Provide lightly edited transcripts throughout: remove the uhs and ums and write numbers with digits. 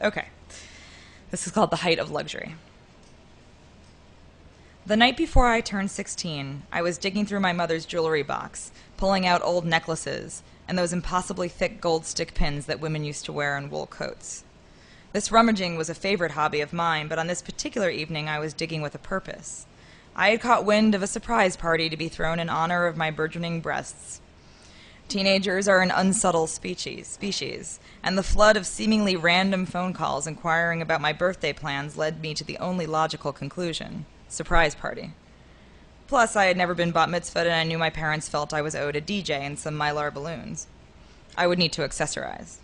Okay. This is called The Height of Luxury. The night before I turned 16, I was digging through my mother's jewelry box, pulling out old necklaces and those impossibly thick gold stick pins that women used to wear on wool coats. This rummaging was a favorite hobby of mine, but on this particular evening I was digging with a purpose. I had caught wind of a surprise party to be thrown in honor of my burgeoning breasts. Teenagers are an unsubtle species, and the flood of seemingly random phone calls inquiring about my birthday plans led me to the only logical conclusion: surprise party. Plus, I had never been bat mitzvahed, and I knew my parents felt I was owed a DJ and some Mylar balloons. I would need to accessorize.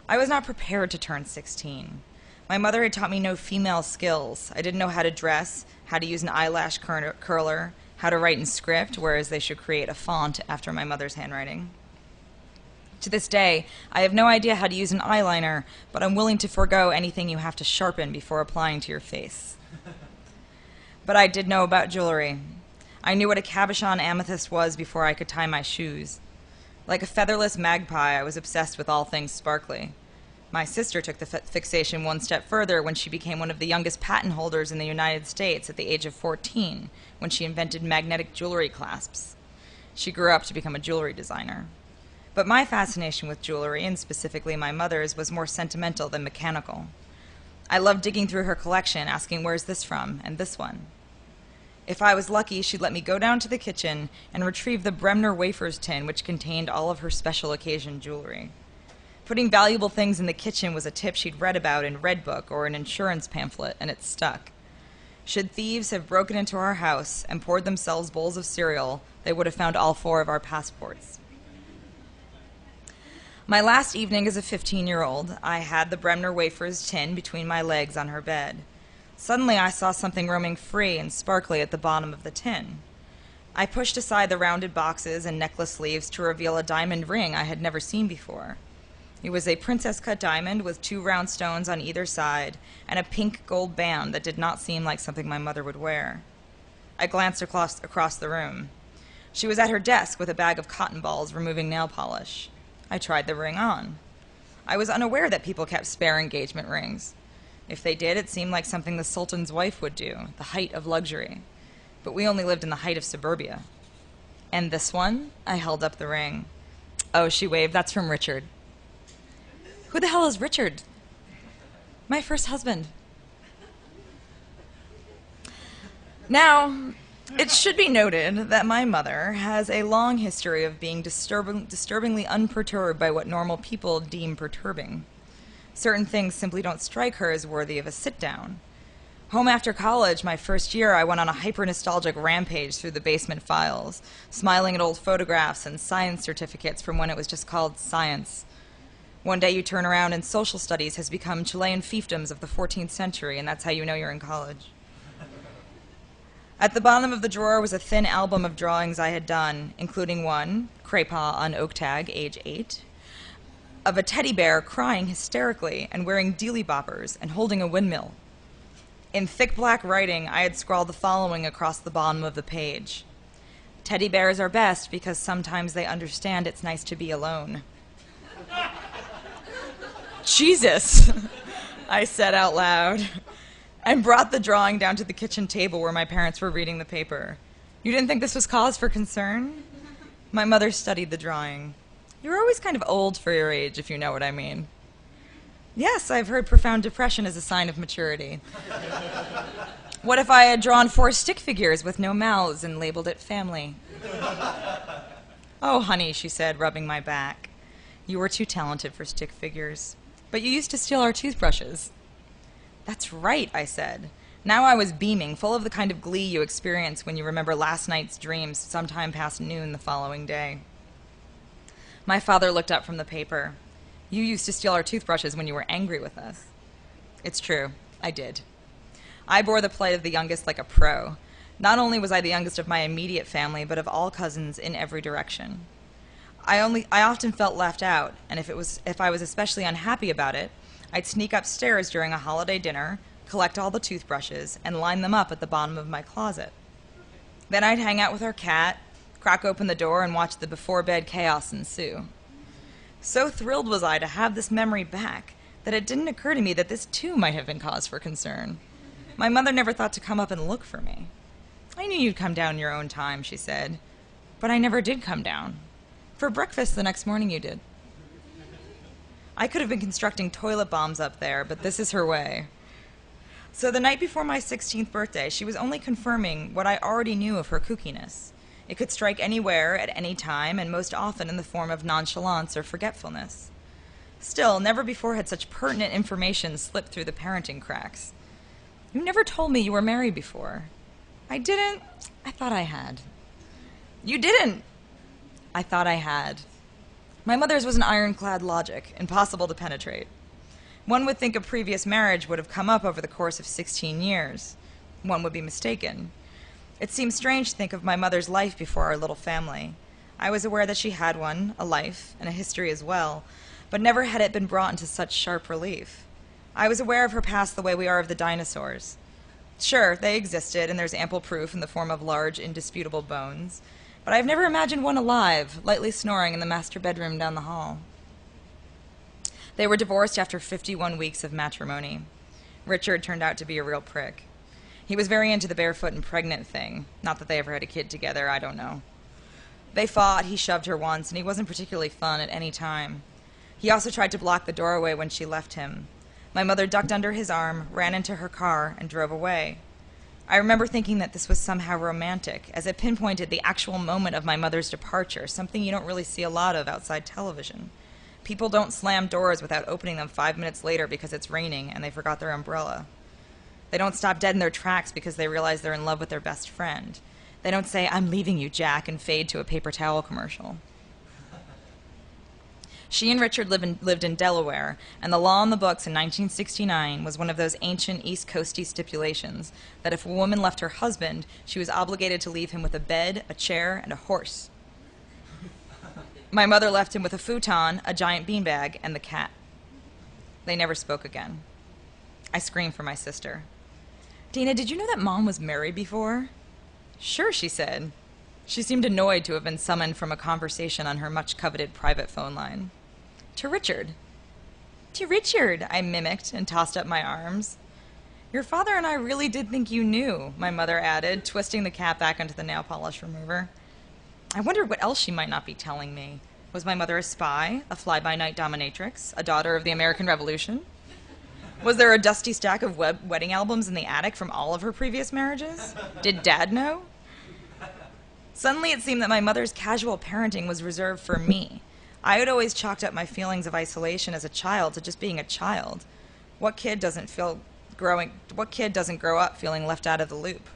I was not prepared to turn 16. My mother had taught me no female skills. I didn't know how to dress, how to use an eyelash curler, how to write in script, whereas they should create a font after my mother's handwriting. To this day, I have no idea how to use an eyeliner, but I'm willing to forego anything you have to sharpen before applying to your face. But I did know about jewelry. I knew what a cabochon amethyst was before I could tie my shoes. Like a featherless magpie, I was obsessed with all things sparkly. My sister took the fixation one step further when she became one of the youngest patent holders in the United States at the age of 14, when she invented magnetic jewelry clasps. She grew up to become a jewelry designer. But my fascination with jewelry, and specifically my mother's, was more sentimental than mechanical. I loved digging through her collection, asking, "Where's this from?" and this one. If I was lucky, she'd let me go down to the kitchen and retrieve the Bremner wafers tin, which contained all of her special occasion jewelry. Putting valuable things in the kitchen was a tip she'd read about in Redbook or an insurance pamphlet, and it stuck. Should thieves have broken into our house and poured themselves bowls of cereal, they would have found all 4 of our passports. My last evening as a 15-year-old, I had the Bremner wafers tin between my legs on her bed. Suddenly, I saw something roaming free and sparkly at the bottom of the tin. I pushed aside the rounded boxes and necklace sleeves to reveal a diamond ring I had never seen before. It was a princess-cut diamond with 2 round stones on either side and a pink gold band that did not seem like something my mother would wear. I glanced across the room. She was at her desk with a bag of cotton balls removing nail polish. I tried the ring on. I was unaware that people kept spare engagement rings. If they did, it seemed like something the Sultan's wife would do, the height of luxury. But we only lived in the height of suburbia. And this one? I held up the ring. Oh, she waved. That's from Richard. Who the hell is Richard? My first husband. Now, it should be noted that my mother has a long history of being disturbingly unperturbed by what normal people deem perturbing. Certain things simply don't strike her as worthy of a sit-down. Home after college, my first year, I went on a hyper-nostalgic rampage through the basement files, smiling at old photographs and science certificates from when it was just called science. One day you turn around and social studies has become Chilean fiefdoms of the 14th century, and that's how you know you're in college. At the bottom of the drawer was a thin album of drawings I had done, including one, Craypaw on oak tag, age 8, of a teddy bear crying hysterically and wearing dealy boppers and holding a windmill. In thick black writing, I had scrawled the following across the bottom of the page: "Teddy bears are best because sometimes they understand it's nice to be alone." Jesus, I said out loud, and brought the drawing down to the kitchen table where my parents were reading the paper. "You didn't think this was cause for concern?" My mother studied the drawing. "You're always kind of old for your age, if you know what I mean." "Yes, I've heard profound depression is a sign of maturity." "What if I had drawn 4 stick figures with no mouths and labeled it family?" "Oh, honey," she said, rubbing my back. "You were too talented for stick figures. But you used to steal our toothbrushes." "That's right," I said. Now I was beaming, full of the kind of glee you experience when you remember last night's dreams sometime past noon the following day. My father looked up from the paper. "You used to steal our toothbrushes when you were angry with us." It's true, I did. I bore the plight of the youngest like a pro. Not only was I the youngest of my immediate family, but of all cousins in every direction. I often felt left out, and if I was especially unhappy about it, I'd sneak upstairs during a holiday dinner, collect all the toothbrushes, and line them up at the bottom of my closet. Then I'd hang out with our cat, crack open the door, and watch the before-bed chaos ensue. So thrilled was I to have this memory back that it didn't occur to me that this too might have been cause for concern. My mother never thought to come up and look for me. I knew you'd come down in your own time, she said, but I never did come down. For breakfast the next morning you did. I could have been constructing toilet bombs up there, but this is her way. So the night before my 16th birthday, she was only confirming what I already knew of her kookiness. It could strike anywhere, at any time, and most often in the form of nonchalance or forgetfulness. Still, never before had such pertinent information slipped through the parenting cracks. You never told me you were married before. I didn't. I thought I had. You didn't. I thought I had. My mother's was an ironclad logic, impossible to penetrate. One would think a previous marriage would have come up over the course of 16 years. One would be mistaken. It seems strange to think of my mother's life before our little family. I was aware that she had one, a life, and a history as well, but never had it been brought into such sharp relief. I was aware of her past the way we are of the dinosaurs. Sure, they existed, and there's ample proof in the form of large, indisputable bones, but I've never imagined one alive, lightly snoring in the master bedroom down the hall. They were divorced after 51 weeks of matrimony. Richard turned out to be a real prick. He was very into the barefoot and pregnant thing. Not that they ever had a kid together, I don't know. They fought, he shoved her once, and he wasn't particularly fun at any time. He also tried to block the doorway when she left him. My mother ducked under his arm, ran into her car, and drove away. I remember thinking that this was somehow romantic, as it pinpointed the actual moment of my mother's departure, something you don't really see a lot of outside television. People don't slam doors without opening them 5 minutes later because it's raining and they forgot their umbrella. They don't stop dead in their tracks because they realize they're in love with their best friend. They don't say, "I'm leaving you, Jack," and fade to a paper towel commercial. She and Richard lived in Delaware, and the law in the books in 1969 was one of those ancient East Coasty stipulations that if a woman left her husband, she was obligated to leave him with a bed, a chair, and a horse. My mother left him with a futon, a giant beanbag, and the cat. They never spoke again. I screamed for my sister. "Dana, did you know that Mom was married before?" "Sure," she said. She seemed annoyed to have been summoned from a conversation on her much-coveted private phone line. "To Richard." "To Richard," I mimicked and tossed up my arms. "Your father and I really did think you knew," my mother added, twisting the cat back into the nail polish remover. I wondered what else she might not be telling me. Was my mother a spy, a fly-by-night dominatrix, a daughter of the American Revolution? Was there a dusty stack of wedding albums in the attic from all of her previous marriages? Did Dad know? Suddenly it seemed that my mother's casual parenting was reserved for me. I had always chalked up my feelings of isolation as a child to just being a child. What kid doesn't grow up feeling left out of the loop?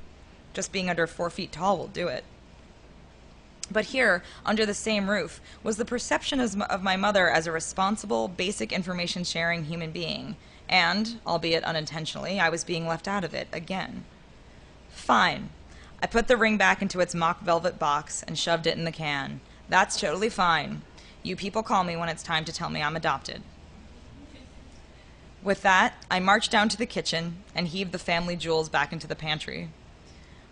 Just being under 4 feet tall will do it. But here, under the same roof, was the perception of my mother as a responsible, basic information-sharing human being. And, albeit unintentionally, I was being left out of it again. Fine. I put the ring back into its mock velvet box and shoved it in the can. That's totally fine. You people call me when it's time to tell me I'm adopted. With that, I marched down to the kitchen and heaved the family jewels back into the pantry.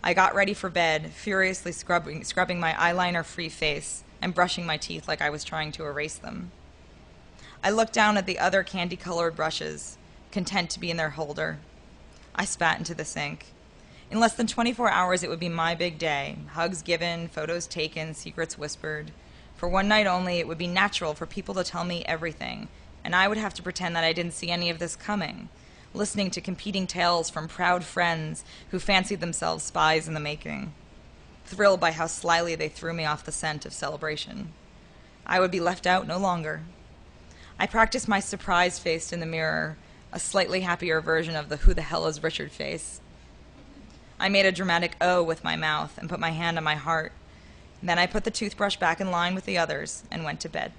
I got ready for bed, furiously scrubbing my eyeliner-free face and brushing my teeth like I was trying to erase them. I looked down at the other candy-colored brushes, content to be in their holder. I spat into the sink. In less than 24 hours, it would be my big day. Hugs given, photos taken, secrets whispered. For one night only, it would be natural for people to tell me everything, and I would have to pretend that I didn't see any of this coming, listening to competing tales from proud friends who fancied themselves spies in the making, thrilled by how slyly they threw me off the scent of celebration. I would be left out no longer. I practiced my surprised face in the mirror, a slightly happier version of the "who the hell is Richard" face. I made a dramatic O with my mouth and put my hand on my heart. Then I put the toothbrush back in line with the others and went to bed.